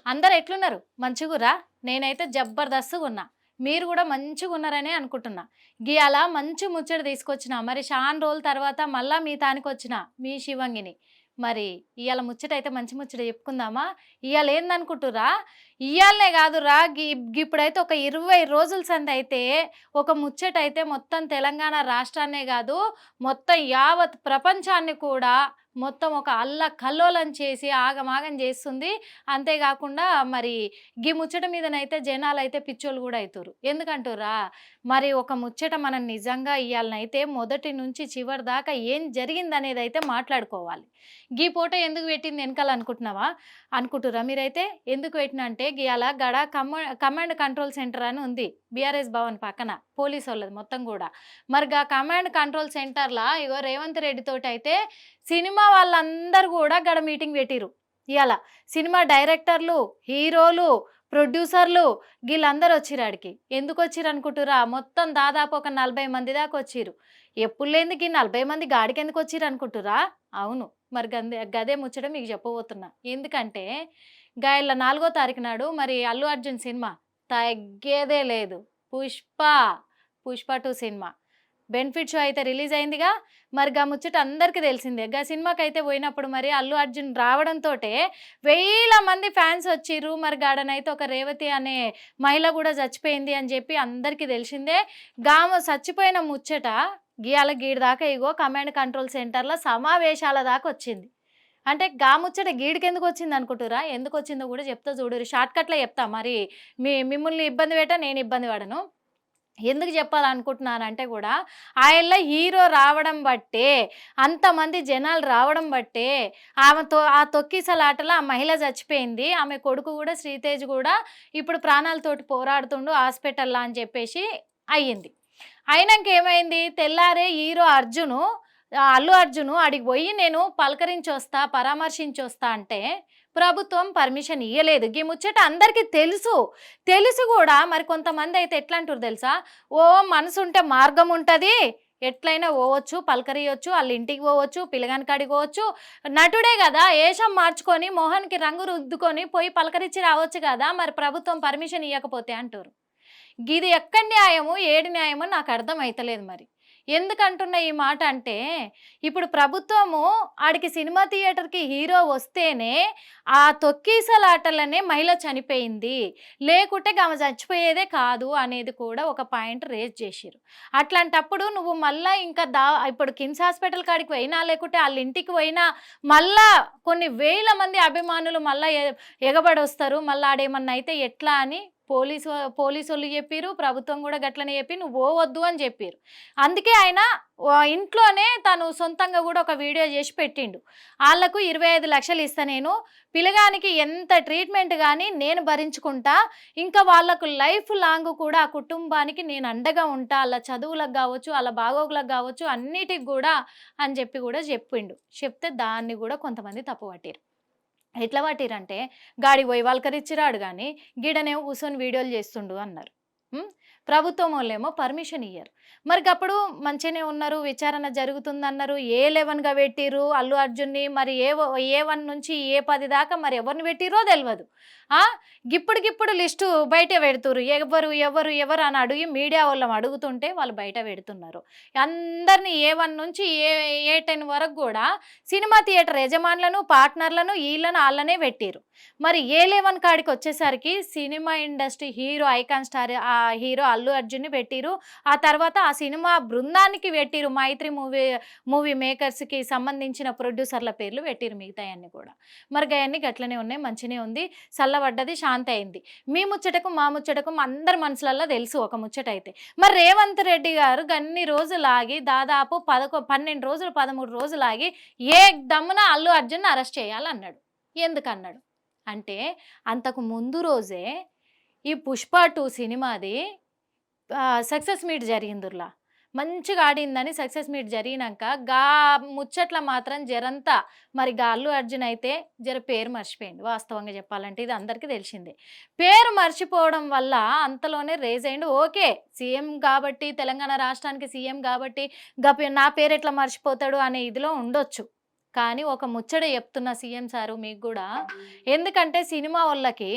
అందరు ఎట్లున్నారు? మంచిగుర్రా? నేనైతే జబర్దస్త్‌గా ఉన్నా. మీరు గూడా మంచిగున్నారనే అనుకుంటున్నా. గియాల మంచి ముచ్చట తీసుకొచ్చిన. మరి చాన్ రోజుల తర్వాత మళ్ళా మీ తానికొచ్చిన మీ శివంగిని. మరి ఇయాల ముచ్చటైతే మంచి ముచ్చట చెప్పుకుందామా? ఇయాల ఏందనుకుంటుర్రా? ఇయాలనే గాదురా గిప్పుడైతే ఒక 20 రోజుల సందైతే ఒక ముచ్చటైతే మొత్తం తెలంగాణ రాష్ట్రాన్నే గాదు, మొత్తం యావత్ ప్రపంచాన్ని కూడా మొత్తం ఒక అల్లకల్లోలం చేసి ఆగమాగం చేస్తుంది. అంతేగాకుండా మరి గీ ముచ్చట మీదనైతే జనాలైతే పిచ్చోళ్ళు గూడా అయితుర్రు. ఎందుకంటుర్రా? మరి ఒక ముచ్చట మనం నిజంగా ఇయాలనైతే మొదటి నుంచి చివరి దాకా ఏం జరిగిందనేదైతే మాట్లాడుకోవాలి. గీ ఫోటో ఎందుకు పెట్టింది ఎనకాల అనుకుంటున్నావా? అనుకుంటుర్రా మీరైతే? ఎందుకు పెట్టినా అంటే గియాల గడ కమాండ్ కంట్రోల్ సెంటర్ అని ఉంది. బీఆర్ఎస్ భవన్ పక్కన పోలీసోళ్ళది మొత్తం గూడా. మరి గా కమాండ్ కంట్రోల్ సెంటర్‌ల ఇగో రేవంత్ రెడ్డి తోటైతే సినిమా వాళ్ళందరూ గూడా గడ మీటింగ్ పెట్టిర్రు ఇయాల. సినిమా డైరెక్టర్లు, హీరోలు, ప్రొడ్యూసర్లు గీళ్ళందరూ వచ్చిరాడికి. ఎందుకొచ్చిరనుకుంటుర్రా? మొత్తం దాదాపు ఒక 40 మంది దాకా వచ్చిర్రు. ఎప్పుడు లేనిది 40 మంది గాడికెందుకు వచ్చిరనుకుంటుర్రా? అవును. మరి గదే ముచ్చట మీకు చెప్పబోతున్నా. ఎందుకంటే గాయల్ల 4వ తారీఖు నాడు మరి అల్లు అర్జున్ సినిమా తగ్గేదే లేదు. 'పుష్ప 2' సినిమా బెనిఫిట్ షో అయితే రిలీజ్ అయిందిగా. మరి గా ముచ్చట అందరికీ తెలిసిందే. గా సినిమాకైతే పోయినప్పుడు మరి అల్లు అర్జున్ రావడంతోటే వేల మంది ఫ్యాన్స్ వచ్చిర్రు. మరి గాడనైతే ఒక రేవతి అనే మహిళ కూడా చచ్చిపోయింది అని చెప్పి అందరికీ తెలిసిందే. గామె చచ్చిపోయిన ముచ్చట గియాల గీడి దాకా ఇగో కమాండ్ కంట్రోల్ సెంటర్‌ల సమావేశాల దాకా వచ్చింది. అంటే గా ముచ్చట గీడికెందుకు వచ్చింది అనుకుంటుర్రా? ఎందుకు వచ్చిందో కూడా చెప్తా చూడుర్రి. షార్ట్‌కట్‌లో చెప్తా. మరి మిమ్మల్ని ఇబ్బంది పెట్ట నేను ఇబ్బంది పడను. ఎందుకు చెప్పాలనుకుంటున్నానంటే కూడా ఆయనలో హీరో రావడం బట్టే, అంతమంది జనాలు రావడం బట్టే ఆ తొక్కిసలాటలో ఆ మహిళ చచ్చిపోయింది. ఆమె కొడుకు కూడా శ్రీతేజ్ కూడా ఇప్పుడు ప్రాణాలతోటి పోరాడుతుండు హాస్పిటల్‌లో అని చెప్పేసి అయ్యింది. అయినంక ఏమైంది? తెల్లారే హీరో అల్లు అర్జును ఆడికి పోయి నేను పలకరించొస్తా, పరామర్శించొస్తా అంటే ప్రభుత్వం పర్మిషన్ ఇయ్యలేదు. గీ ముచ్చట అందరికీ తెలుసు. తెలిసి కూడా మరి కొంతమంది అయితే ఎట్లా అంటుర్రు తెలుసా? ఓ మనసుంటే మార్గం ఉంటది. ఎట్లయినా పోవచ్చు, పలకరియొచ్చు, వాళ్ళ ఇంటికి పోవచ్చు, పిల్లగాని కాడికి పోవచ్చు. నటుడే కదా ఏషం మార్చుకొని మొహానికి రంగు రుద్దుకొని పోయి పలకరించి రావచ్చు కదా. మరి ప్రభుత్వం పర్మిషన్ ఇయ్యకపోతే అంటుర్రు. గిది ఎక్కడి న్యాయము, ఏడి న్యాయమో నాకు అర్థమైతలేదు మరి. ఎందుకంటున్నా ఈ మాట అంటే, ఇప్పుడు ప్రభుత్వము ఆడికి సినిమా థియేటర్‌కి హీరో వస్తేనే ఆ తొక్కీసలాటలనే మహిళ చనిపోయింది. లేకుంటే ఆమె చచ్చిపోయేదే కాదు అనేది కూడా ఒక పాయింట్ రేజ్ చేసిర్రు. అట్లాంటప్పుడు నువ్వు మళ్ళా ఇంకా ఇప్పుడు కిమ్స్ హాస్పిటల్ కాడికి పోయినా, లేకుంటే ఆళ్ళ ఇంటికి పోయినా మళ్ళా కొన్ని వేల మంది అభిమానులు మళ్ళా ఎగబడొస్తారు. మళ్ళా ఆడేమన్నా అయితే ఎట్లా అని పోలీసోళ్ళు చెప్పిర్రు. ప్రభుత్వం కూడా గట్లనే చెప్పి నువ్వు పోవద్దు అని చెప్పిర్రు. అందుకే ఆయన ఇంట్లోనే తను సొంతంగా కూడా ఒక వీడియో చేసి పెట్టిండు. ఆళ్లకు 25 లక్షలు ఇస్తా నేను, పిల్లగానికి ఎంత ట్రీట్మెంట్ కానీ నేను భరించుకుంటా, ఇంకా వాళ్ళకు లైఫ్ లాంగ్ కూడా ఆ కుటుంబానికి నేను అండగా ఉంటా, వాళ్ళ చదువులకు కావచ్చు, వాళ్ళ బాగోగులకు కావచ్చు, అన్నిటికి కూడా అని చెప్పి కూడా చెప్పిండు. చెప్తే దాన్ని కూడా కొంతమంది తప్పుపట్టిర్రు. ఎట్లా పట్టిరంటే గాడికి పోయి వల్కరిచ్చిరాడు గాని గీడనేమో కూర్చొని వీడియోలు చేస్తుండు అన్నారు. ప్రభుత్వం వాళ్ళేమో పర్మిషన్ ఇయ్యరు. మరి గప్పుడు మంచిగానే ఉన్నారు, విచారణ జరుగుతుందన్నారు. ఏ11గా పెట్టిర్రు అల్లు అర్జున్ని. మరి ఏ1 నుంచి ఏ10 దాకా మరి ఎవరిని పెట్టిర్రో తెలియదు. గిప్పుడు లిస్టు బయట పెడుతురు. ఎవరు అని అడిగి మీడియా వాళ్ళం అడుగుతుంటే వాళ్ళు బయట పెడుతున్నారు. అందరినీ ఏ1 నుంచి ఏ10 వరకు కూడా సినిమా థియేటర్ యజమానులను, పార్ట్నర్లను, వీళ్ళను వాళ్ళనే పెట్టిర్రు. మరి ఏ11 కాడికి వచ్చేసరికి cinema industry hero, icon star ఆ హీరో అల్లు అర్జున్ని పెట్టిర్రు. ఆ తర్వాత ఆ సినిమా బృందానికి పెట్టిర్రు. మైత్రి మూవీ మేకర్స్కి సంబంధించిన ప్రొడ్యూసర్ల పేర్లు పెట్టిర్రు. మిగతాయన్నీ కూడా మరి గయన్నీ గట్లనే ఉన్నాయి. మంచినే ఉంది, చల్లబడ్డది, శాంతి అయింది. మీ ముచ్చటకు మా ముచ్చటకు అందరి మనసులల్లో తెలుసు ఒక ముచ్చట అయితే. మరి రేవంత్ రెడ్డి గారు గన్ని రోజులాగి దాదాపు 12 రోజులు 13 రోజులాగి ఏ దమ్మున అల్లు అర్జున్ అరెస్ట్ చేయాలన్నాడు. ఎందుకన్నాడు అంటే అంతకు ముందు రోజే ఈ 'పుష్ప 2' సినిమాది సక్సెస్ మీట్ జరిగిందిలా. మంచిగా ఆడిందని సక్సెస్ మీట్ జరిగినాక గా ముచ్చట్ల మాత్రం జరంతా మరి గా అల్లు అర్జున్ అయితే పేరు మర్చిపోయింది. వాస్తవంగా చెప్పాలంటే ఇది అందరికీ తెలిసిందే. పేరు మర్చిపోవడం వల్ల అంతలోనే రేజ్ అయిండు. ఓకే, సీఎం కాబట్టి, తెలంగాణ రాష్ట్రానికి సీఎం కాబట్టి నా పేరు ఎట్లా మర్చిపోతాడు అనే ఇదిలో ఉండొచ్చు. కానీ ఒక ముచ్చట చెప్తున్న సీఎం సారు మీకు కూడా, ఎందుకంటే సినిమా వాళ్ళకి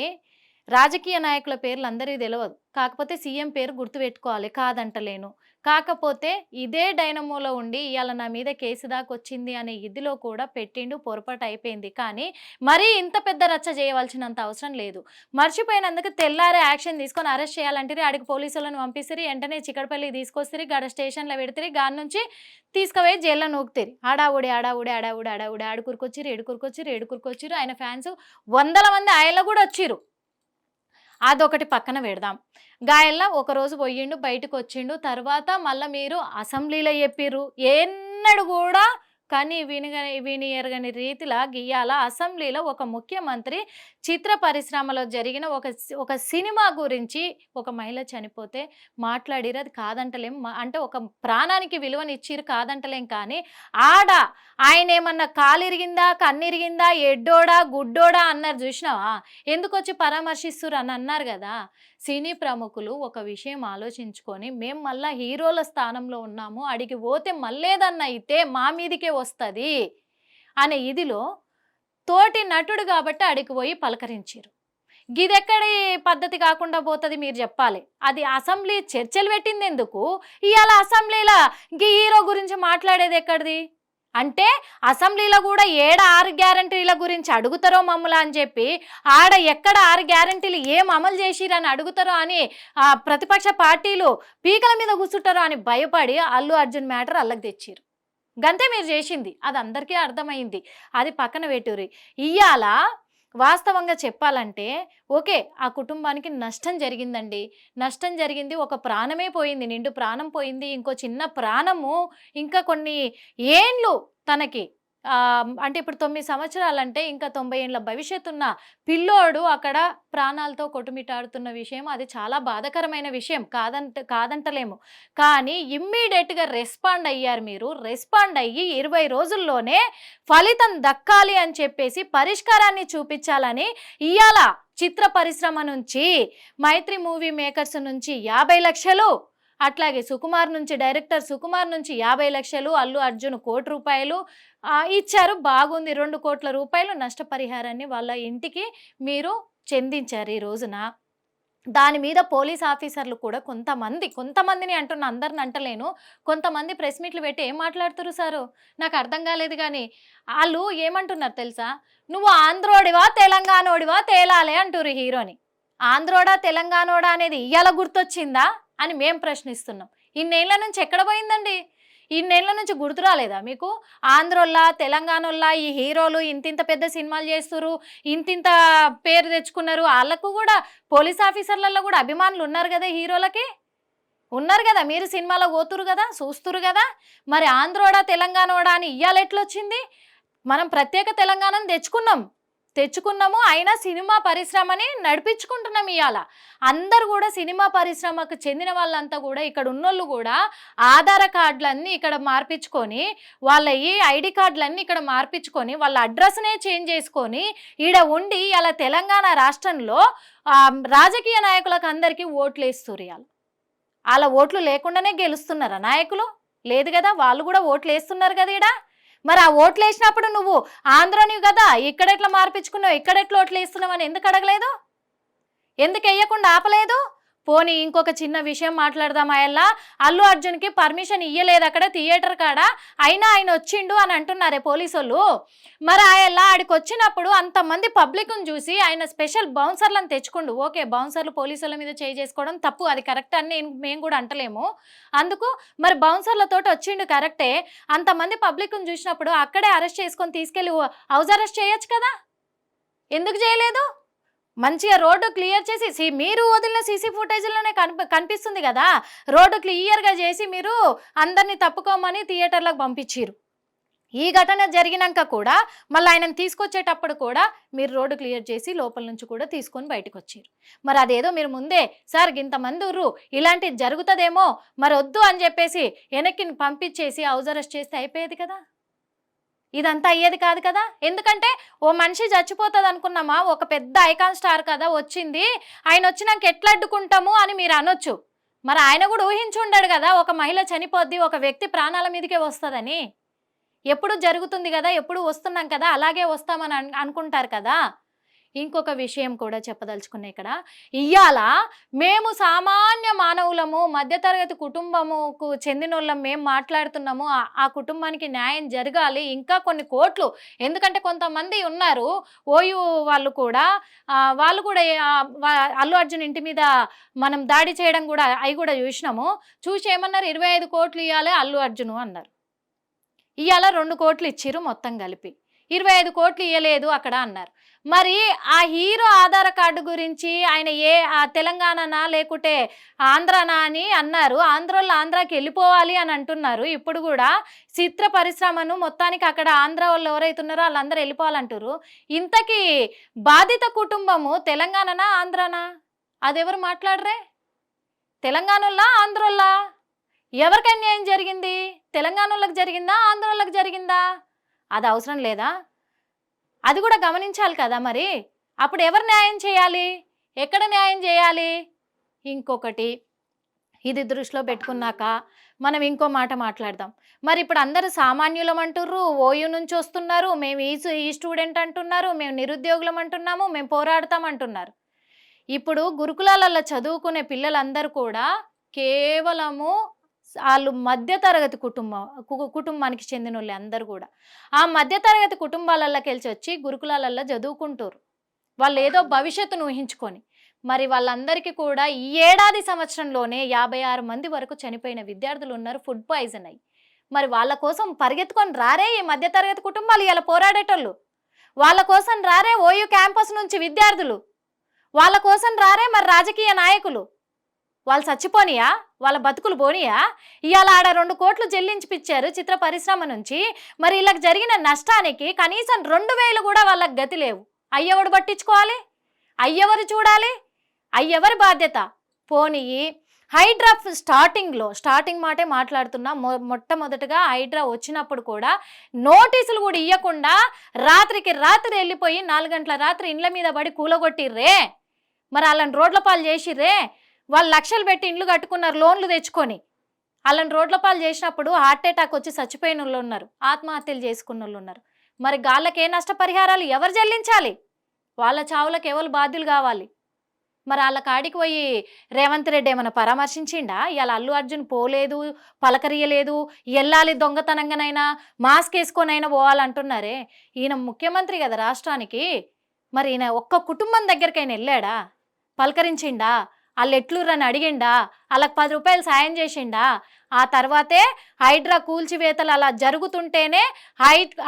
రాజకీయ నాయకుల పేర్లు అందరికీ తెలియదు, కాకపోతే సీఎం పేరు గుర్తుపెట్టుకోవాలి, కాదంటలేను. కాకపోతే ఇదే డైనమోలో ఉండి ఇవాళ నా మీద కేసు దాకా వచ్చింది అనే ఇదిలో కూడా పెట్టిండు, పొరపాటు అయిపోయింది. కానీ మరీ ఇంత పెద్ద రచ్చ చేయవలసినంత అవసరం లేదు. మర్చిపోయినందుకు తెల్లారే యాక్షన్ తీసుకొని అరెస్ట్ చేయాలంటే ఆడికి పోలీసులను పంపిస్తారు, వెంటనే చిక్కడపల్లికి తీసుకొస్తారు, గడ స్టేషన్లో పెడతారు, గాడి నుంచి తీసుకుపోయి జైల్లో నూకుతారు. ఆడావుడి ఆడావుడి ఆడావుడి ఆడావుడి ఏడుకురికొచ్చిరు. ఆయన ఫ్యాన్స్ 100 మంది ఆయనలో కూడా వచ్చిరు. అదొకటి పక్కన పెడదాం. గాయల్లా ఒకరోజు పోయిండు, బయటకు వచ్చిండు, తర్వాత మళ్ళీ మీరు అసెంబ్లీలో చెప్పిర్రు. ఎన్నడు కూడా కానీ విని ఎరగని రీతిలా గియ్యాల అసెంబ్లీలో ఒక ముఖ్యమంత్రి చిత్ర పరిశ్రమలో జరిగిన ఒక సినిమా గురించి ఒక మహిళ చనిపోతే మాట్లాడిరు, అది కాదంటలేం. అంటే ఒక ప్రాణానికి విలువనిచ్చిరు, కాదంటలేం. కానీ ఆయన ఏమన్నా కాలిరిగిందా, కన్నిరిగిందా, ఎడ్డోడా గుడ్డోడా అన్నారు చూసినావా, ఎందుకు వచ్చి పరామర్శిస్తురు అని అన్నారు కదా. సినీ ప్రముఖులు ఒక విషయం ఆలోచించుకొని, మేము మళ్ళీ హీరోల స్థానంలో ఉన్నాము, అడిగి పోతే మళ్ళేదన్నా అయితే మా మీదికే వస్తుంది అనే ఇదిలో తోటి నటుడు కాబట్టి అడిగి పోయి పలకరించారు. గిదెక్కడి పద్ధతి కాకుండా పోతుంది మీరు చెప్పాలి. అది అసెంబ్లీ చర్చలు పెట్టింది ఎందుకు, ఇవాళ అసెంబ్లీలో గీ హీరో గురించి మాట్లాడేది ఎక్కడిది అంటే, అసెంబ్లీలో కూడా 6 గ్యారంటీల గురించి అడుగుతారో మమ్మల్ని అని చెప్పి, ఎక్కడ 6 గ్యారంటీలు ఏం అమలు చేసిరని అడుగుతారో అని ప్రతిపక్ష పార్టీలు పీకల మీద కూర్చుంటారో అని భయపడి అల్లు అర్జున్ మ్యాటర్ అల్లకి తెచ్చిరు. గంతే మీరు చేసింది, అది అందరికీ అర్థమైంది. అది పక్కన పెట్టుర్రి. ఇయ్యాల వాస్తవంగా చెప్పాలంటే ఓకే, ఆ కుటుంబానికి నష్టం జరిగిందండి, నష్టం జరిగింది. ఒక ప్రాణమే పోయింది, నిండు ప్రాణం పోయింది, ఇంకో చిన్న ప్రాణము ఇంకా కొన్ని ఏండ్లు తనకి అంటే ఇప్పుడు 9 సంవత్సరాలంటే ఇంకా 90 ఏళ్ళ భవిష్యత్తు ఉన్న పిల్లోడు అక్కడ ప్రాణాలతో కొట్టుమిటాడుతున్న విషయం, అది చాలా బాధాకరమైన విషయం, కాదంటలేము. కానీ ఇమ్మీడియట్గా రెస్పాండ్ అయ్యారు మీరు. రెస్పాండ్ అయ్యి 20 రోజుల్లోనే ఫలితం దక్కాలి అని చెప్పేసి పరిష్కారాన్ని చూపించాలని ఇవాళ చిత్ర పరిశ్రమ నుంచి, మైత్రి మూవీ మేకర్స్ నుంచి 50 లక్షలు, అట్లాగే సుకుమార్ నుంచి, డైరెక్టర్ సుకుమార్ నుంచి 50 లక్షలు, అల్లు అర్జున్ 1 కోటి రూపాయలు ఇచ్చారు. బాగుంది. 2 కోట్ల రూపాయలు నష్టపరిహారాన్ని వాళ్ళ ఇంటికి మీరు చెందించారు ఈ రోజున. దాని మీద పోలీస్ ఆఫీసర్లు కూడా కొంతమందిని అంటున్నా, అందరిని అంటలేను, కొంతమంది ప్రెస్ మీట్లు పెట్టి ఏం మాట్లాడుతురు సారు నాకు అర్థం కాలేదు. కానీ వాళ్ళు ఏమంటున్నారు తెలుసా, నువ్వు ఆంధ్రోడివా తెలంగాణోడివా తేలాలే అంటురు హీరోని. ఆంధ్రోడా తెలంగాణోడా అనేది ఇయ్యాల గుర్తొచ్చిందా అని మేం ప్రశ్నిస్తున్నాం. ఇన్నేళ్ల నుంచి ఎక్కడ పోయిందండి? ఇన్నేళ్ల నుంచి గుర్తు రాలేదా మీకు? ఆంధ్రోల్లా తెలంగాణోల్లా ఈ హీరోలు ఇంతింత పెద్ద సినిమాలు చేస్తున్నారు, ఇంతింత పేరు తెచ్చుకున్నారు. వాళ్ళకు కూడా పోలీస్ ఆఫీసర్లలో కూడా అభిమానులు ఉన్నారు కదా, హీరోలకి ఉన్నారు కదా. మీరు సినిమాలో పోతురు కదా, చూస్తురు కదా. మరి ఆంధ్రోడా తెలంగాణోడా అని ఇయ్యాల ఎట్లొచ్చింది? మనం ప్రత్యేక తెలంగాణను తెచ్చుకున్నాము, అయినా సినిమా పరిశ్రమని నడిపించుకుంటున్నాం. ఇవాళ అందరు కూడా సినిమా పరిశ్రమకు చెందిన వాళ్ళంతా కూడా, ఇక్కడ ఉన్నోళ్ళు కూడా ఆధార్ కార్డులన్నీ ఇక్కడ మార్పించుకొని, వాళ్ళ ఈ ఐడి కార్డులన్నీ ఇక్కడ మార్పించుకొని, వాళ్ళ అడ్రస్నే చేంజ్ చేసుకొని ఈడ ఉండి ఇలా తెలంగాణ రాష్ట్రంలో రాజకీయ నాయకులకు అందరికీ ఓట్లు వేస్తున్నారు. ఇవాళ వాళ్ళ ఓట్లు లేకుండానే గెలుస్తున్నారా నాయకులు? లేదు కదా, వాళ్ళు కూడా ఓట్లు వేస్తున్నారు కదా ఈడ. మరి ఆ ఓట్లు వేసినప్పుడు నువ్వు ఆంధ్రని కదా, ఇక్కడెట్లా మార్పించుకున్నావు, ఇక్కడెట్లా ఓట్లు వేస్తున్నావు అని ఎందుకు అడగలేదు? ఎందుకు వేయకుండా ఆపలేదు? పోనీ ఇంకొక చిన్న విషయం మాట్లాడదాం. అల్లు అర్జున్కి పర్మిషన్ ఇయ్యలేదు అక్కడ థియేటర్ కాడ, అయినా ఆయన వచ్చిండు అని అంటున్నారే పోలీసు వాళ్ళు. మరి ఆడికి వచ్చినప్పుడు అంతమంది పబ్లిక్ను చూసి ఆయన స్పెషల్ బౌన్సర్లను తెచ్చుకుండు. ఓకే, బౌన్సర్లు పోలీసుల మీద చేసుకోవడం తప్పు, అది కరెక్ట్ అని మేము కూడా అంటలేము. అందుకు మరి బౌన్సర్లతోటి వచ్చిండు కరెక్టే. అంతమంది పబ్లిక్ను చూసినప్పుడు అక్కడే అరెస్ట్ చేసుకొని తీసుకెళ్ళి హౌస్ అరెస్ట్ చేయొచ్చు కదా, ఎందుకు చేయలేదు? మంచిగా రోడ్డు క్లియర్ చేసి, మీరు వదిలిన సీసీ ఫుటేజ్లోనే కనిపిస్తుంది కదా, రోడ్డు క్లియర్గా చేసి మీరు అందరినీ తప్పుకోమని థియేటర్లకు పంపించారు. ఈ ఘటన జరిగినాక కూడా మళ్ళీ ఆయనను తీసుకొచ్చేటప్పుడు కూడా మీరు రోడ్డు క్లియర్ చేసి లోపల నుంచి కూడా తీసుకొని బయటకు వచ్చారు. మరి అదేదో మీరు ముందే సార్ ఇంతమంది ఉర్రు, ఇలాంటిది జరుగుతుందేమో మరి వద్దు అని చెప్పేసి వెనక్కి పంపించేసి హౌస్ అరెస్ట్ చేస్తే అయిపోయేది కదా. ఇదంతా అయ్యేది కాదు కదా. ఎందుకంటే ఓ మనిషి చచ్చిపోతుంది అనుకున్నామా, ఒక పెద్ద ఐకాన్ స్టార్ కదా వచ్చింది, ఆయన వచ్చినాక ఎట్లా అడ్డుకుంటాము అని మీరు అనొచ్చు. మరి ఆయన కూడా ఊహించి ఉండడు కదా ఒక మహిళ చనిపోద్ది, ఒక వ్యక్తి ప్రాణాల మీదకే వస్తుందని. ఎప్పుడు జరుగుతుంది కదా, ఎప్పుడు వస్తున్నాం కదా, అలాగే వస్తామని అనుకుంటారు కదా. ఇంకొక విషయం కూడా చెప్పదలుచుకున్నా ఇక్కడ. ఇయ్యాల మేము సామాన్య మానవులము, మధ్యతరగతి కుటుంబముకు చెందినోళ్ళం మేము మాట్లాడుతున్నాము. ఆ కుటుంబానికి న్యాయం జరగాలి. ఇంకా కొన్ని కోట్లు, ఎందుకంటే కొంతమంది ఉన్నారు ఓయూ వాళ్ళు కూడా, వాళ్ళు కూడా అల్లు అర్జున్ ఇంటి మీద మనం దాడి చేయడం కూడా అవి కూడా చూసినాము. చూసి ఏమన్నారు, 25 కోట్లు ఇవ్వాలి అల్లు అర్జును అన్నారు. ఇవాళ 2 కోట్లు ఇచ్చిర్రు మొత్తం కలిపి, 25 కోట్లు ఇవ్వలేదు అక్కడ అన్నారు. మరి ఆ హీరో ఆధార్ కార్డు గురించి ఆయన తెలంగాణనా లేకుంటే ఆంధ్రానా అని అన్నారు. ఆంధ్రోళ్ళు ఆంధ్రాకి వెళ్ళిపోవాలి అని అంటున్నారు. ఇప్పుడు కూడా చిత్ర పరిశ్రమను మొత్తానికి అక్కడ ఆంధ్ర వాళ్ళు ఎవరైతున్నారో వాళ్ళందరూ వెళ్ళిపోవాలంటారు. ఇంతకీ బాధిత కుటుంబము తెలంగాణనా ఆంధ్రానా? అదెవరు మాట్లాడరే? తెలంగాణలో ఆంధ్రోళ్ళా? ఎవరికి అన్యాయం జరిగింది? తెలంగాణలోకి జరిగిందా, ఆంధ్రోళ్ళకి జరిగిందా? అది అవసరం లేదా? అది కూడా గమనించాలి కదా. మరి అప్పుడు ఎవరు న్యాయం చేయాలి, ఎక్కడ న్యాయం చేయాలి? ఇంకొకటి, ఇది దృష్టిలో పెట్టుకున్నాక మనం ఇంకో మాట మాట్లాడదాం. మరి ఇప్పుడు అందరూ సామాన్యులం అంటుర్రు, ఓయూ నుంచి వస్తున్నారు, మేము ఈ స్టూడెంట్ అంటున్నారు, మేము నిరుద్యోగులం అంటున్నాము, మేము పోరాడతాం అంటున్నారు. ఇప్పుడు గురుకులాలలో చదువుకునే పిల్లలందరూ కూడా కేవలము వాళ్ళు మధ్యతరగతి కుటుంబానికి చెందిన వాళ్ళు అందరూ కూడా ఆ మధ్యతరగతి కుటుంబాలలోకి వెళ్ళి వచ్చి గురుకులాలలో చదువుకుంటారు. వాళ్ళు ఏదో భవిష్యత్తును ఊహించుకొని. మరి వాళ్ళందరికీ కూడా ఈ ఏడాది సంవత్సరంలోనే 56 మంది వరకు చనిపోయిన విద్యార్థులు ఉన్నారు, ఫుడ్ పాయిజన్ అయ్యి. మరి వాళ్ళ కోసం పరిగెత్తుకొని రారే ఈ మధ్యతరగతి కుటుంబాలు ఇలా పోరాడేటోళ్ళు? వాళ్ళ కోసం రారే ఓయూ క్యాంపస్ నుంచి విద్యార్థులు? వాళ్ళ కోసం రారే మరి రాజకీయ నాయకులు? వాళ్ళు చచ్చిపోనియా? వాళ్ళ బతుకులు పోనీయా? ఇవాళ ఆడ 2 కోట్లు చెల్లించిపిచ్చారు చిత్ర పరిశ్రమ నుంచి. మరి వీళ్ళకి జరిగిన నష్టానికి కనీసం 2000 కూడా వాళ్ళకి గతి లేవు. అయ్యెవడు పట్టించుకోవాలి? అయ్యెవరు చూడాలి? అయ్యెవరి బాధ్యత? పోనీ హైడ్రా స్టార్టింగ్ మాటే మాట్లాడుతున్నా. మొట్టమొదటిగా హైడ్రా వచ్చినప్పుడు కూడా నోటీసులు కూడా ఇవ్వకుండా రాత్రికి రాత్రి వెళ్ళిపోయి 4 గంటల రాత్రి ఇండ్ల మీద పడి కూలగొట్టిర్రే. మరి వాళ్ళని రోడ్ల పాలు చేసిర్రే. వాళ్ళు లక్షలు పెట్టి ఇండ్లు కట్టుకున్నారు లోన్లు తెచ్చుకొని. వాళ్ళని రోడ్ల పాలు చేసినప్పుడు హార్ట్ అటాక్ వచ్చి చచ్చిపోయిన వాళ్ళు ఉన్నారు, ఆత్మహత్యలు చేసుకున్న వాళ్ళు ఉన్నారు. మరి గాళ్ళకి ఏ నష్టపరిహారాలు ఎవరు చెల్లించాలి? వాళ్ళ చావులకు ఎవరు బాధ్యులు కావాలి? మరి వాళ్ళ కాడికి పోయి రేవంత్ రెడ్డి ఏమైనా పరామర్శించిండా? ఇవాళ అల్లు అర్జున్ పోలేదు, పలకరియలేదు, వెళ్ళాలి దొంగతనంగానైనా మాస్క్ వేసుకొనైనా పోవాలంటున్నారే. ఈయన ముఖ్యమంత్రి కదా రాష్ట్రానికి. మరి ఈయన ఒక్క కుటుంబం దగ్గరికైనా వెళ్ళాడా? పలకరించిండా? వాళ్ళు ఎట్లుర్రని అడిగిండా? వాళ్ళకి 10 రూపాయలు సాయం చేసిండా? ఆ తర్వాతే హైడ్రా కూల్చివేతలు అలా జరుగుతుంటేనే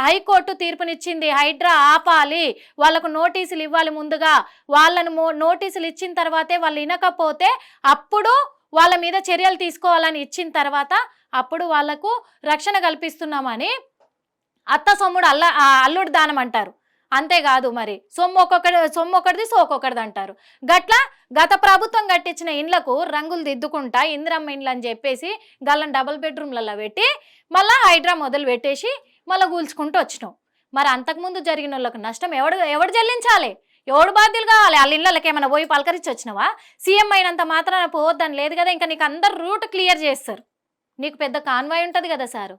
హైకోర్టు తీర్పునిచ్చింది, హైడ్రా ఆపాలి, వాళ్ళకు నోటీసులు ఇవ్వాలి ముందుగా. వాళ్ళను నోటీసులు ఇచ్చిన తర్వాతే వాళ్ళు వినకపోతే అప్పుడు వాళ్ళ మీద చర్యలు తీసుకోవాలని ఇచ్చిన తర్వాత అప్పుడు వాళ్లకు రక్షణ కల్పిస్తున్నామని అత్త సొమ్ముడు అల్లుడు దానం అంటారు. అంతేకాదు మరి సొమ్ము ఒకటిది సోకొకటిది అంటారు. గత ప్రభుత్వం కట్టించిన ఇండ్లకు రంగులు దిద్దుకుంటా ఇందిరమ్మ ఇండ్లు అని చెప్పేసి గల్లని డబుల్ బెడ్రూమ్లలో పెట్టి మళ్ళీ హైడ్రా మొదలు పెట్టేసి మళ్ళీ కూల్చుకుంటూ వచ్చినాం. మరి అంతకుముందు జరిగిన వాళ్ళకి నష్టం ఎవడు చెల్లించాలి? ఎవడు బాధ్యులు కావాలి? వాళ్ళ ఇళ్ళకి ఏమైనా పోయి పలకరించి వచ్చినావా? సీఎం అయినంత మాత్రాన పోవద్దని లేదు కదా. ఇంకా నీకు అందరు రూట్ క్లియర్ చేస్తారు. నీకు పెద్ద కాన్వాయ్ ఉంటుంది కదా సారు,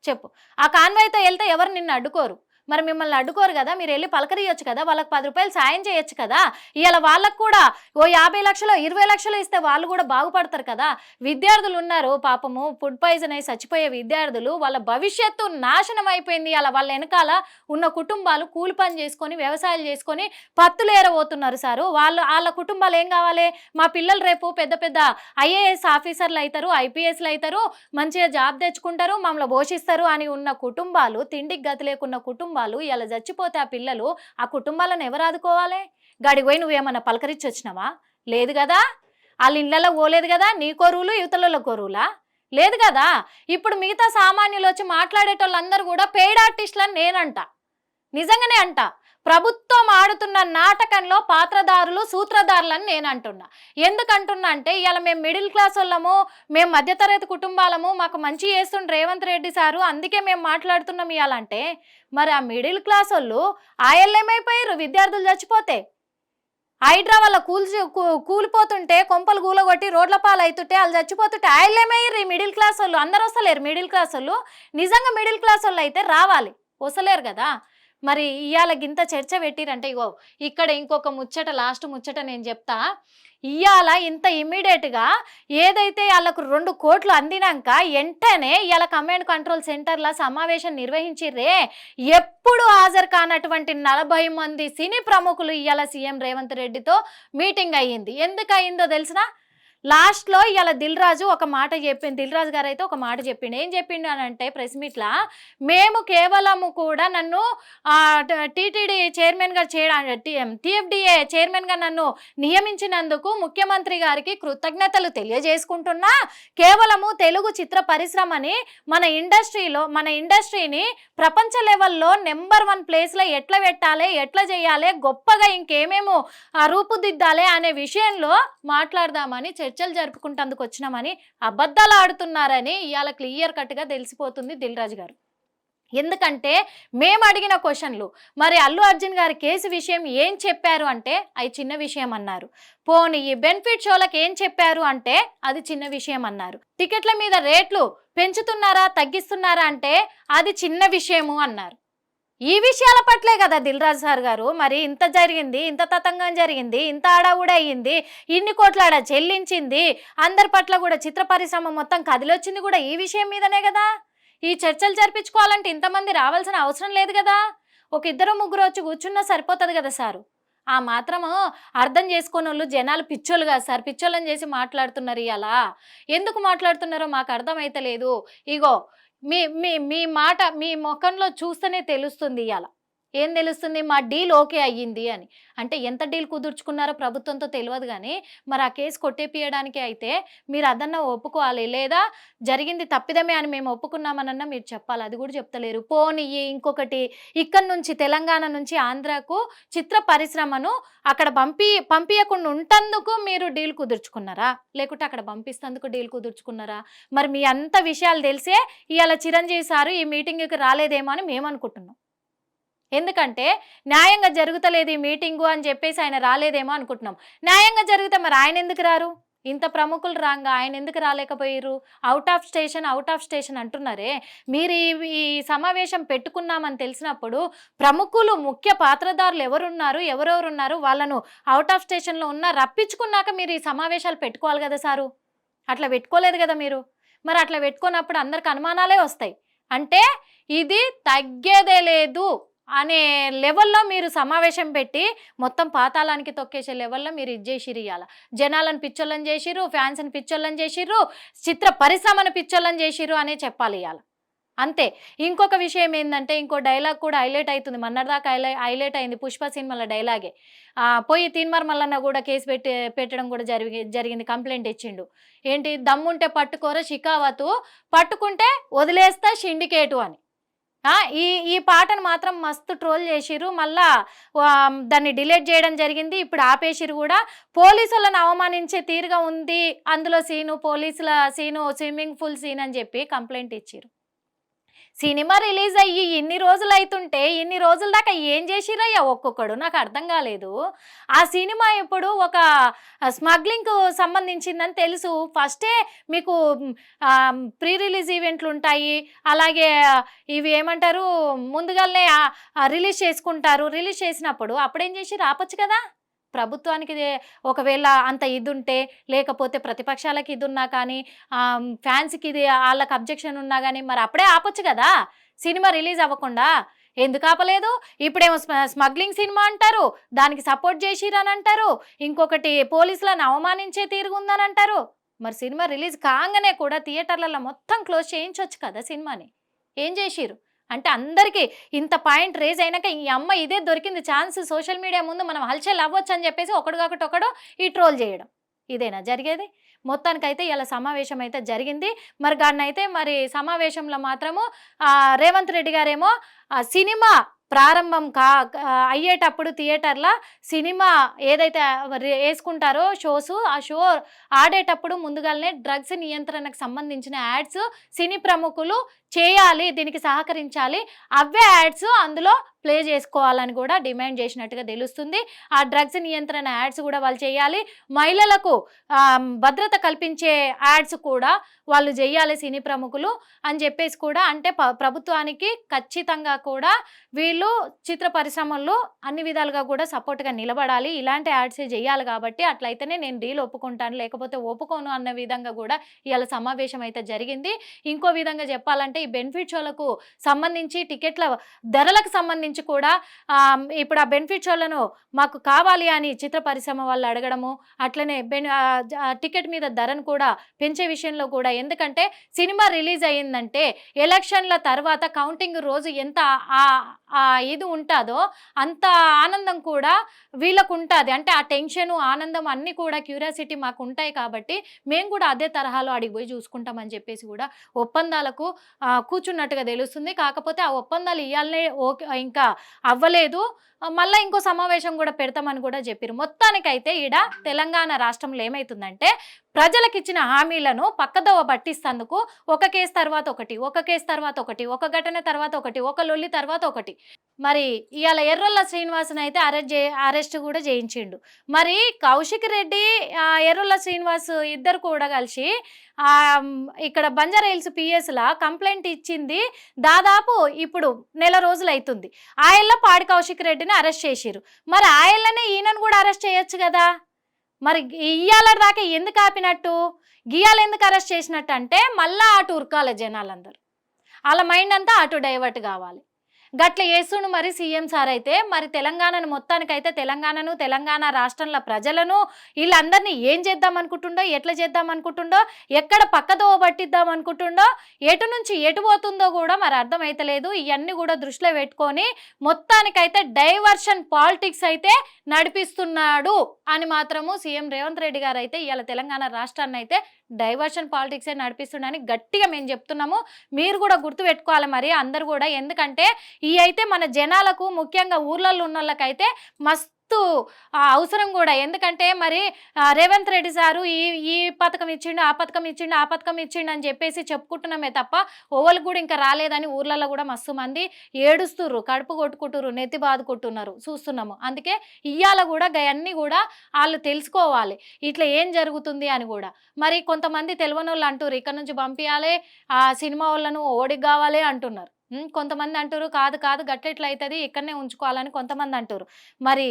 చెప్పు. ఆ కాన్వాయ్తో వెళ్తే ఎవరు నిన్ను అడ్డుకోరు. మరి మిమ్మల్ని అడ్డుకోరు కదా, మీరు వెళ్ళి పలకరియొచ్చు కదా, వాళ్ళకి 10 రూపాయలు సాయం చేయొచ్చు కదా. ఇవాళ వాళ్ళకు కూడా ఓ 50 లక్షలు 20 లక్షలు ఇస్తే వాళ్ళు కూడా బాగుపడతారు కదా. విద్యార్థులు ఉన్నారు పాపము, ఫుడ్ పాయిజన్ అయి చచ్చిపోయే విద్యార్థులు, వాళ్ళ భవిష్యత్తు నాశనం అయిపోయింది. అలా వాళ్ళ వెనకాల ఉన్న కుటుంబాలు కూలి పని చేసుకొని వ్యవసాయాలు చేసుకొని పత్తులేరబోతున్నారు సారు. వాళ్ళ కుటుంబాలు ఏం కావాలి? మా పిల్లలు రేపు పెద్ద పెద్ద IAS ఆఫీసర్లు అవుతారు, IPSలు అవుతారు, మంచిగా జాబ్ తెచ్చుకుంటారు, మమ్మల్ని పోషిస్తారు అని ఉన్న కుటుంబాలు, తిండికి గతి లేకున్న కుటుంబాలు ఇలా చచ్చిపోతే ఆ పిల్లలు, ఆ కుటుంబాలను ఎవరు ఆదుకోవాలి? గాడికి పోయి నువ్వేమన్నా పలకరించి వచ్చినావా? లేదు కదా. వాళ్ళ ఇళ్ళలో పోలేదు కదా. నీ కొరువులు యువతలలో కొరువులా? లేదు కదా. ఇప్పుడు మిగతా సామాన్యులు వచ్చి మాట్లాడేటోళ్ళందరూ కూడా పెయిడ్ ఆర్టిస్టులని నేనంట, నిజంగానే అంట. ప్రభుత్వం ఆడుతున్న నాటకంలో పాత్రధారులు సూత్రధారులని నేను అంటున్నా. ఎందుకంటున్నా అంటే ఇవాళ మేము మిడిల్ క్లాస్ వాళ్ళము, మేము మధ్యతరగతి కుటుంబాలము, మాకు మంచి చేస్తుండ్రు రేవంత్ రెడ్డి సారు, అందుకే మేము మాట్లాడుతున్నాం ఇవ్వాలంటే. మరి ఆ మిడిల్ క్లాస్ వాళ్ళు ఆయల్లేమైపోయారు విద్యార్థులు చచ్చిపోతే? హైడ్రా వల్ల కూలిపోతుంటే కొంపలు కూలగొట్టి రోడ్ల పాలు అవుతుంటే వాళ్ళు చచ్చిపోతుంటే ఆయలేమయ్యారు ఈ మిడిల్ క్లాస్ వాళ్ళు. అందరూ వస్తలేరు మిడిల్ క్లాస్ వాళ్ళు. నిజంగా మిడిల్ క్లాస్ వాళ్ళు అయితే రావాలి, వస్తలేరు కదా. మరి ఇవాళ గింత చర్చ పెట్టిరంటే ఇగో ఇక్కడ ఇంకొక ముచ్చట, లాస్ట్ ముచ్చట నేను చెప్తా. ఇవాళ ఇంత ఇమ్మీడియట్గా ఏదైతే వాళ్ళకు 2 కోట్లు అందినాక వెంటనే ఇవాళ కమాండ్ కంట్రోల్ సెంటర్ల సమావేశం నిర్వహించిర్రే. ఎప్పుడు హాజరు కానటువంటి 40 మంది సినీ ప్రముఖులు ఇవాళ సీఎం రేవంత్ రెడ్డితో మీటింగ్ అయ్యింది. ఎందుకు అయ్యిందో తెలిసినా, లాస్ట్లో ఇవాళ దిల్ రాజు ఒక మాట చెప్పింది. దిల్ రాజు గారు అయితే ఒక మాట చెప్పిండు. ఏం చెప్పిండు అని అంటే ప్రెస్ మీట్లా, మేము కేవలము కూడా నన్ను టీటీడీ చైర్మన్గా టీఎఫ్డిఏ చైర్మన్గా నన్ను నియమించినందుకు ముఖ్యమంత్రి గారికి కృతజ్ఞతలు తెలియజేసుకుంటున్నా. కేవలము తెలుగు చిత్ర పరిశ్రమని మన ఇండస్ట్రీని ప్రపంచ లెవెల్లో నెంబర్ 1 ప్లేస్లో ఎట్లా పెట్టాలి, ఎట్లా చేయాలి, గొప్పగా ఇంకేమేమో రూపుదిద్దాలి అనే విషయంలో మాట్లాడదామని చర్చలు జరుపుకుంటందుకు వచ్చినామని అబద్ధాలు ఆడుతున్నారని ఇవాళ క్లియర్ కట్గా తెలిసిపోతుంది దిల్ రాజు గారు. ఎందుకంటే మేము అడిగిన క్వశ్చన్లు, మరి అల్లు అర్జున్ గారి కేసు విషయం ఏం చెప్పారు అంటే అది చిన్న విషయం అన్నారు. పోనీ ఈ బెనిఫిట్ షోలకు ఏం చెప్పారు అంటే అది చిన్న విషయం అన్నారు. టికెట్ల మీద రేట్లు పెంచుతున్నారా తగ్గిస్తున్నారా అంటే అది చిన్న విషయము అన్నారు. ఈ విషయాల పట్లే కదా దిల్ రాజు సార్ గారు మరి ఇంత జరిగింది, ఇంత తతంగం జరిగింది, ఇంత ఆడావుడ అయ్యింది, ఇన్ని కోట్ల ఆడ చెల్లించింది, అందరి పట్ల కూడా చిత్ర పరిశ్రమ మొత్తం కదిలొచ్చింది కూడా ఈ విషయం మీదనే కదా. ఈ చర్చలు జరిపించుకోవాలంటే ఇంతమంది రావాల్సిన అవసరం లేదు కదా. ఒక 2-3 వచ్చి కూర్చున్నా సరిపోతుంది కదా సారు. ఆ మాత్రము అర్థం చేసుకునే వాళ్ళు జనాలు పిచ్చోళ్ళు కాదు సార్, పిచ్చోళ్ళని చేసి మాట్లాడుతున్నారు. ఇలా ఎందుకు మాట్లాడుతున్నారో మాకు అర్థమైతలేదు. ఇగో మీ మీ మీ మాట మీ ముఖంలో చూస్తేనే తెలుస్తుంది. ఇవాళ ఏం తెలుస్తుంది, మా డీల్ ఓకే అయ్యింది అని. అంటే ఎంత డీల్ కుదుర్చుకున్నారో ప్రభుత్వంతో తెలియదు కానీ మరి ఆ కేసు కొట్టేపియడానికి అయితే మీరు అదన్నా ఒప్పుకోవాలి, లేదా జరిగింది తప్పిదమే అని మేము ఒప్పుకున్నామనన్నా మీరు చెప్పాలి. అది కూడా చెప్తలేరు. పోనీ ఇంకొకటి, ఇక్కడ నుంచి తెలంగాణ నుంచి ఆంధ్రాకు చిత్ర పరిశ్రమను అక్కడ పంపించకుండా ఉంటందుకు మీరు డీల్ కుదుర్చుకున్నారా, లేకుంటే అక్కడ పంపిస్తేందుకు డీల్ కుదుర్చుకున్నారా? మరి మీ అంత విషయాలు తెలిసే ఇవాళ చిరంజీవి సారు ఈ మీటింగ్కి రాలేదేమో అని మేము అనుకుంటున్నాం. ఎందుకంటే న్యాయంగా జరుగుతలేదు ఈ మీటింగు అని చెప్పేసి ఆయన రాలేదేమో అనుకుంటున్నాం. న్యాయంగా జరిగితే మరి ఆయన ఎందుకు రారు? ఇంత ప్రముఖులు రాంగా ఆయన ఎందుకు రాలేకపోయారు? అవుట్ ఆఫ్ స్టేషన్ అంటున్నారే. మీరు ఈ సమావేశం పెట్టుకున్నామని తెలిసినప్పుడు ప్రముఖులు ముఖ్య పాత్రధారులు ఎవరెవరున్నారు వాళ్ళను అవుట్ ఆఫ్ స్టేషన్లో ఉన్న రప్పించుకున్నాక మీరు ఈ సమావేశాలు పెట్టుకోవాలి కదా సారు. అట్లా పెట్టుకోలేదు కదా మీరు. మరి అట్లా పెట్టుకున్నప్పుడు అందరికి అనుమానాలే వస్తాయి. అంటే ఇది తగ్గేదే లేదు అనే లెవెల్లో మీరు సమావేశం పెట్టి మొత్తం పాతాళానికి తొక్కేసే లెవెల్లో మీరు ఇది చేసిరు. ఇవ్వాలి జనాలను పిచ్చోళ్ళని చేసిరు, ఫ్యాన్స్ని పిచ్చోళ్ళని చేసిర్రు, చిత్ర పరిశ్రమను పిచ్చోళ్ళని చేసిరు అనే చెప్పాలి ఇవాళ. అంతే. ఇంకొక విషయం ఏంటంటే ఇంకో డైలాగ్ కూడా హైలైట్ అవుతుంది. మొన్నటిదాకా హైలైట్ అయింది పుష్ప సినిమాల డైలాగే. పోయి తీన్మార్ మల్లన్న కూడా కేసు పెట్టడం కూడా జరిగింది. కంప్లైంట్ ఇచ్చిండు. ఏంటి, దమ్ముంటే పట్టుకోర షికావతు, పట్టుకుంటే వదిలేస్తా సిండికేటు అని. ఈ పాటను మాత్రం మస్తు ట్రోల్ చేసిరు. మళ్ళా దాన్ని డిలీట్ చేయడం జరిగింది. ఇప్పుడు ఆపేసిరు కూడా. పోలీసులను అవమానించే తీరుగా ఉంది అందులో పోలీసుల స్విమ్మింగ్ పూల్ సీన్ అని చెప్పి కంప్లైంట్ ఇచ్చిరు. సినిమా రిలీజ్ అయ్యి ఇన్ని రోజులు అవుతుంటే ఇన్ని రోజుల దాకా ఏం చేసిరయ్యా ఒక్కొక్కడు నాకు అర్థం కాలేదు. ఆ సినిమా ఇప్పుడు ఒక స్మగ్లింగ్కు సంబంధించిందని తెలుసు. ఫస్టే మీకు ప్రీ రిలీజ్ ఈవెంట్లు ఉంటాయి, అలాగే ఇవి ఏమంటారు ముందుగానే రిలీజ్ చేసుకుంటారు. రిలీజ్ చేసినప్పుడు అప్పుడేం చేసి రాపొచ్చు కదా. ప్రభుత్వానికి ఒకవేళ అంత ఇది ఉంటే, లేకపోతే ప్రతిపక్షాలకి ఇది ఉన్నా కానీ ఫ్యాన్స్కి ఇది వాళ్ళకి అబ్జెక్షన్ ఉన్నా కానీ మరి అప్పుడే ఆపొచ్చు కదా సినిమా రిలీజ్ అవ్వకుండా. ఎందుకు ఆపలేదు? ఇప్పుడేమో స్మగ్లింగ్ సినిమా అంటారు, దానికి సపోర్ట్ చేసిరని అంటారు, ఇంకొకటి పోలీసులను అవమానించే తీరుగుందని అంటారు. మరి సినిమా రిలీజ్ కాగానే కూడా థియేటర్లలో మొత్తం క్లోజ్ చేయించవచ్చు కదా సినిమాని. ఏం చేసిరు అంటే అందరికీ ఇంత పాయింట్ రేజ్ అయినాక ఈ అమ్మ ఇదే దొరికింది ఛాన్స్, సోషల్ మీడియా ముందు మనం హల్చల్ అవ్వచ్చు అని చెప్పేసి ఒకడు ఈ ట్రోల్ చేయడం. ఇదేనా జరిగేది? మొత్తానికైతే ఇలా సమావేశం అయితే జరిగింది. మరి దాన్నైతే మరి సమావేశంలో మాత్రము రేవంత్ రెడ్డి గారేమో సినిమా ప్రారంభం అయ్యేటప్పుడు థియేటర్లో సినిమా ఏదైతే వేసుకుంటారో ఆ షో ఆడేటప్పుడు ముందుగానే డ్రగ్స్ నియంత్రణకు సంబంధించిన యాడ్స్ సినీ ప్రముఖులు చేయాలి, దీనికి సహకరించాలి, అవే యాడ్స్ అందులో ప్లే చేసుకోవాలని కూడా డిమాండ్ చేసినట్టుగా తెలుస్తుంది. ఆ డ్రగ్స్ నియంత్రణ యాడ్స్ కూడా వాళ్ళు చేయాలి, మహిళలకు భద్రత కల్పించే యాడ్స్ కూడా వాళ్ళు చేయాలి సినీ ప్రముఖులు అని చెప్పేసి కూడా, అంటే ప్రభుత్వానికి ఖచ్చితంగా కూడా వీళ్ళు చిత్ర పరిశ్రమల్లో అన్ని విధాలుగా కూడా సపోర్ట్గా నిలబడాలి, ఇలాంటి యాడ్స్ చేయాలి. కాబట్టి అట్లయితేనే నేను డీల్ ఒప్పుకుంటాను, లేకపోతే ఒప్పుకోను అన్న విధంగా కూడా ఇవాళ సమావేశం అయితే జరిగింది. ఇంకో విధంగా చెప్పాలంటే ఈ బెనిఫిట్ షోలకు సంబంధించి టికెట్ల ధరలకు సంబంధించి కూడా ఇప్పుడు ఆ బెనిఫిట్ షోలను మాకు కావాలి అని చిత్ర పరిశ్రమ వాళ్ళు అడగడము, అట్లనే టికెట్ మీద ధరను కూడా పెంచే విషయంలో కూడా, ఎందుకంటే సినిమా రిలీజ్ అయ్యిందంటే ఎలక్షన్ల తర్వాత కౌంటింగ్ రోజు ఎంత ఇది ఉంటుందో అంత ఆనందం కూడా వీళ్ళకు ఉంటుంది. అంటే ఆ టెన్షన్, ఆనందం అన్నీ కూడా క్యూరియాసిటీ మాకు ఉంటాయి కాబట్టి మేము కూడా అదే తరహాలో అడిగి పోయి చూసుకుంటామని చెప్పేసి కూడా ఒప్పందాలకు కూర్చున్నట్టుగా తెలుస్తుంది. కాకపోతే ఆ ఒప్పందాలు ఇవ్వాలనే ఇంకా అవ్వలేదు, మళ్ళీ ఇంకో సమావేశం కూడా పెడతామని కూడా చెప్పారు. మొత్తానికైతే ఈడ తెలంగాణ రాష్ట్రంలో ఏమవుతుందంటే ప్రజలకు ఇచ్చిన హామీలను పక్కదోవ పట్టిస్తందుకు ఒక కేసు తర్వాత ఒకటి, ఒక కేసు తర్వాత ఒకటి, ఒక ఘటన తర్వాత ఒకటి, ఒక లొల్లి తర్వాత ఒకటి. మరి ఇవాళ ఎర్రొల్ల శ్రీనివాసుని అయితే అరెస్ట్ కూడా చేయించిండు. మరి కౌశిక్ రెడ్డి ఎర్రొల్ల శ్రీనివాస్ ఇద్దరు కూడా కలిసి ఇక్కడ బంజారా హిల్స్ పిఎస్లా కంప్లైంట్ ఇచ్చింది దాదాపు ఇప్పుడు నెల రోజులు అవుతుంది. ఆయల్లో పాడి కౌశిక్ రెడ్డిని అరెస్ట్ చేసిరు. మరి ఆయల్లనే ఈయనను కూడా అరెస్ట్ చేయొచ్చు కదా. మరి ఇయ్యాల దాకా ఎందుకు ఆపినట్టు, గియాలు ఎందుకు అరెస్ట్ చేసినట్టు అంటే మళ్ళా అటు ఉరకాల జనాలందరూ, వాళ్ళ మైండ్ అంతా అటు డైవర్ట్ కావాలి. గట్ల చేస్తుండు మరి సీఎం సార్ అయితే. మరి తెలంగాణను మొత్తానికైతే తెలంగాణను, తెలంగాణ రాష్ట్రంలో ప్రజలను వీళ్ళందరినీ ఏం చేద్దాం అనుకుంటుండో, ఎట్లా చేద్దాం అనుకుంటుండో, ఎక్కడ పక్కదో పట్టిద్దాం అనుకుంటుండో, ఎటు నుంచి ఎటు పోతుందో కూడా మరి అర్థమైతలేదు. ఇవన్నీ కూడా దృష్టిలో పెట్టుకొని మొత్తానికైతే డైవర్షన్ పాలిటిక్స్ అయితే నడిపిస్తున్నాడు అని మాత్రము సీఎం రేవంత్ రెడ్డి గారు అయితే ఇవాళ తెలంగాణ రాష్ట్రాన్ని అయితే డైవర్షన్ పాలిటిక్సే నడిపిస్తుండని గట్టిగా మేము చెప్తున్నాము. మీరు కూడా గుర్తుపెట్టుకోవాలి మరి అందరు కూడా, ఎందుకంటే ఈ అయితే మన జనాలకు ముఖ్యంగా ఊర్లలో ఉన్న వాళ్ళకైతే మస్తు అవసరం కూడా. ఎందుకంటే మరి రేవంత్ రెడ్డి సారు ఈ పథకం ఇచ్చిండు, ఆ పథకం ఇచ్చిండు, ఆ పథకం ఇచ్చిండు అని చెప్పేసి చెప్పుకుంటున్నామే తప్ప ఓవలకు కూడా ఇంకా రాలేదని ఊర్లలో కూడా మస్తు మంది ఏడుస్తుర్రు, కడుపు కొట్టుకుంటుర్రు, నెత్తి బాదుకుంటున్నారు, చూస్తున్నాము. అందుకే ఇయ్యాల కూడా అవన్నీ కూడా వాళ్ళు తెలుసుకోవాలి ఇట్లా ఏం జరుగుతుంది అని కూడా. మరి కొంతమంది తెలియని వాళ్ళు అంటారు ఇక్కడ నుంచి పంపించాలి, ఆ సినిమా వాళ్ళను ఓడికి కావాలి అంటున్నారు. కొంతమంది అంటారు కాదు కాదు గట్లెట్లా అవుతుంది ఇక్కడనే ఉంచుకోవాలని కొంతమంది అంటారు. మరి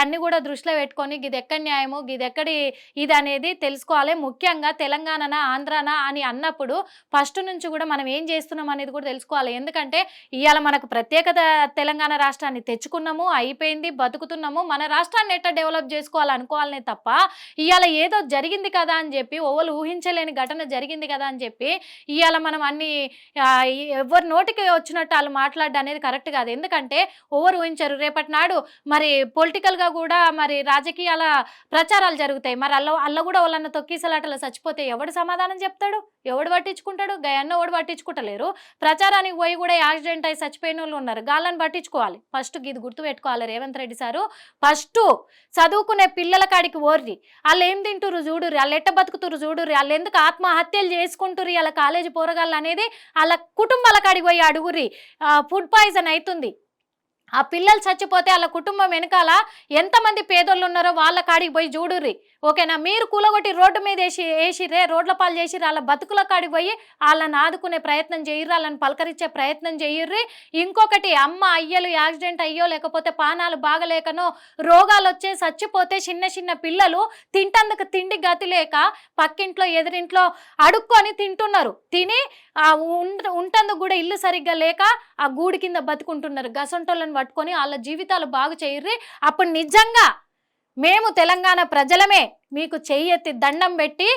అన్ని కూడా దృష్టిలో పెట్టుకొని ఇది ఎక్కడి న్యాయమో ఇది ఎక్కడి ఇది అనేది తెలుసుకోవాలి. ముఖ్యంగా తెలంగాణనా ఆంధ్రానా అని అన్నప్పుడు ఫస్ట్ నుంచి కూడా మనం ఏం చేస్తున్నాం అనేది కూడా తెలుసుకోవాలి. ఎందుకంటే ఇవాళ మనకు ప్రత్యేకత తెలంగాణ రాష్ట్రాన్ని తెచ్చుకున్నాము, అయిపోయింది, బతుకుతున్నాము, మన రాష్ట్రాన్ని ఎట్లా డెవలప్ చేసుకోవాలనుకోవాలనే తప్ప ఇవాళ ఏదో జరిగింది కదా అని చెప్పి ఓవలు ఊహించలేని ఘటన జరిగింది కదా అని చెప్పి ఇవాళ మనం అన్ని ఎవరి నోటికి వచ్చినట్టు వాళ్ళు మాట్లాడడం అనేది కరెక్ట్ కాదు. ఎందుకంటే ఓవర్ ఊహించారు. రేపటి నాడు మరి పొలిటికల్గా కూడా మరి రాజకీయాల ప్రచారాలు జరుగుతాయి. మరి అల్ల కూడా వాళ్ళన్న తొక్కిసలాటలో చచ్చిపోతే ఎవడు సమాధానం చెప్తాడు, ఎవడు పట్టించుకుంటాడు? గయన్న ఎవడు పట్టించుకుంటలేరు. ప్రచారానికి పోయి కూడా యాక్సిడెంట్ అయి చచ్చిపోయిన వాళ్ళు ఉన్నారు, గాళ్ళని పట్టించుకోవాలి. ఫస్ట్ ఇది గుర్తు పెట్టుకోవాలి రేవంత్ రెడ్డి సారు. ఫస్ట్ చదువుకునే పిల్లల కాడికి ఓర్రి, వాళ్ళు ఏం తింటురు చూడుర్రి, వాళ్ళు ఎట్ట బతుకుతురు చూడుర్రి, వాళ్ళు ఎందుకు ఆత్మహత్యలు చేసుకుంటుర్రి వాళ్ళ కాలేజీ పోరగాళ్ళు అనేది వాళ్ళ కుటుంబాల కాడికి పోయి అడుగురి. ఫుడ్ పాయిజన్ అవుతుంది, ఆ పిల్లలు చచ్చిపోతే వాళ్ళ కుటుంబం వెనకాల ఎంతమంది పేదోళ్ళు ఉన్నారో వాళ్ళ కాడికి పోయి చూడుర్రి. ఓకేనా? మీరు కూలగొట్టి రోడ్డు మీద వేసిరే, రోడ్ల పాలు చేసిర్రు, వాళ్ళ బతుకుల కాడికి పోయి వాళ్ళని ఆదుకునే ప్రయత్నం చేయర్రు, వాళ్ళని పలకరించే ప్రయత్నం చేయర్రి. ఇంకొకటి, అమ్మ అయ్యలు యాక్సిడెంట్ అయ్యో లేకపోతే పానాలు బాగలేకనో రోగాలు వచ్చే చచ్చిపోతే చిన్న చిన్న పిల్లలు తింటందుకు తిండి గతి లేక పక్కింట్లో ఎదురింట్లో అడుక్కొని తింటున్నారు. తిని ఉంటందుకు కూడా ఇల్లు సరిగ్గా లేక ఆ గూడి కింద బతుకుంటున్నారు. గసంటోళ్ళని పట్టుకొని వాళ్ళ జీవితాలు బాగు చేయర్రి. అప్పుడు నిజంగా మేము తెలంగాణ ప్రజలమే మీకు చెయ్యెత్తి దండం పెట్టి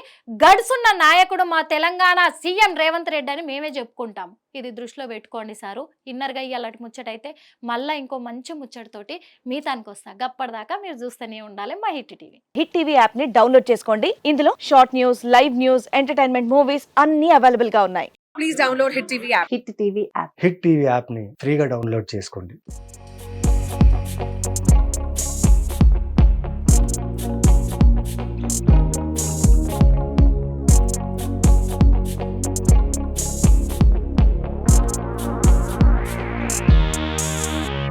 గడుసున్న నాయకుడు మా తెలంగాణ సీఎం రేవంత్ రెడ్డి అని మేమే చెప్పుకుంటాము. ఇది దృష్టిలో పెట్టుకోండి సారు. ఇన్నర్గా ఇయ్యాలటి ముచ్చటైతే మళ్ళీ ఇంకో మంచి ముచ్చటతోటి మీ తానికి వస్తా. గప్పటిదాకా మీరు చూస్తూనే ఉండాలి మా hit TV. Hit TV app ని డౌన్లోడ్ చేసుకోండి. ఇందులో short news, live news, entertainment, movies అన్ని అవైలబుల్ గా ఉన్నాయి. Please download Hit TV app. Hit TV app. Hit TV యాప్ని ఫ్రీగా డౌన్లోడ్ చేసుకోండి.